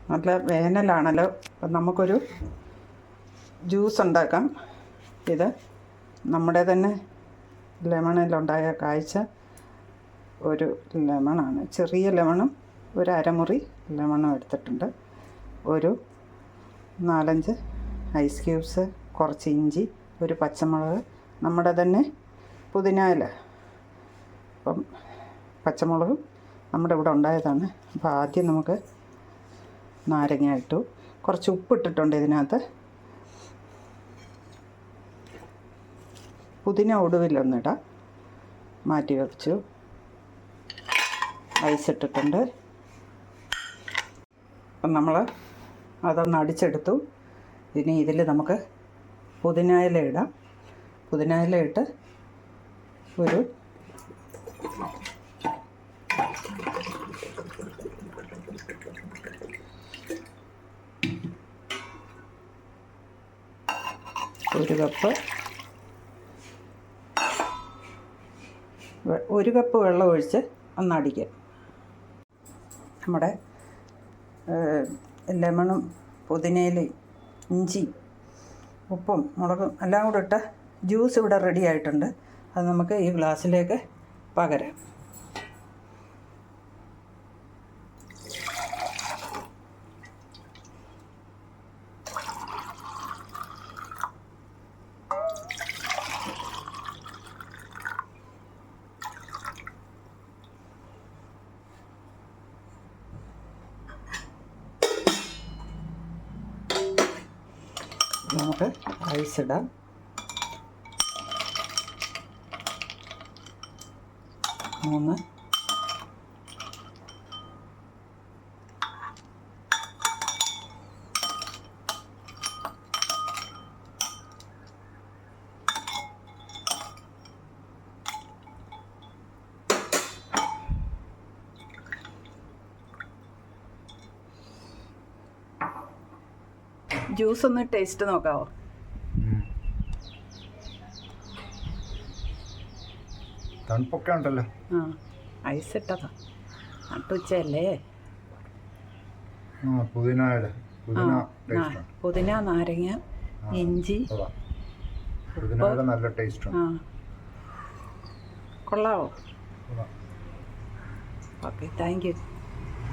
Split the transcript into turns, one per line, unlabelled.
നല്ല വേനലാണല്ലോ, അപ്പം നമുക്കൊരു ജ്യൂസ് ഉണ്ടാക്കാം. ഇത് നമ്മുടെ തന്നെ ലെമണിലുണ്ടായ കായ്ച്ച ഒരു ലെമണാണ്. ചെറിയ ലെമണും ഒരു അരമുറി ലെമണും എടുത്തിട്ടുണ്ട്. ഒരു 4-5 ഐസ് ക്യൂബ്സ്, കുറച്ച് ഇഞ്ചി, ഒരു പച്ചമുളക്, നമ്മുടെ തന്നെ പുതിന ഇല. അപ്പം പച്ചമുളകും നമ്മുടെ ഇവിടെ ഉണ്ടായതാണ്. അപ്പോൾ ആദ്യം നമുക്ക് നാരങ്ങ ഇട്ടു, കുറച്ച് ഉപ്പിട്ടിട്ടുണ്ട് ഇതിനകത്ത്. പുതിന ഒടുവിലൊന്നിടാം. മാറ്റി വെച്ചു. ഐസ് ഇട്ടിട്ടുണ്ട്. അപ്പം നമ്മൾ അതൊന്ന് അടിച്ചെടുത്തു. ഇനി ഇതിൽ നമുക്ക് പുതിന ഇല ഇടാം. പുതിന ഇല ഇട്ട് ഒരു ഒരു കപ്പ് വെള്ളം ഒഴിച്ച് ഒന്നടിക്കാം. നമ്മുടെ ലെമണും പുതിനയിലയും ഇഞ്ചിയും ഉപ്പും മുളകും എല്ലാം കൂടെ ഇട്ട ജ്യൂസ് ഇവിടെ റെഡി ആയിട്ടുണ്ട്. അത് നമുക്ക് ഈ ഗ്ലാസ്സിലേക്ക് പകരാം. നമുക്ക് ഐസ് ഇടാം. മൂന്ന് ജ്യൂസ് ഒന്ന് ടേസ്റ്റ് നോക്കാവോ?
തണുപ്പൊക്കെ ഉണ്ടല്ലോ.
ഐസ് ഇട്ടതാ, നട്ടുച്ചയല്ലേ. പുതിന, നാരങ്ങ, ഇഞ്ചി,
നല്ല ടേസ്റ്റ്.
കൊള്ളാവോ? Okay, thank you.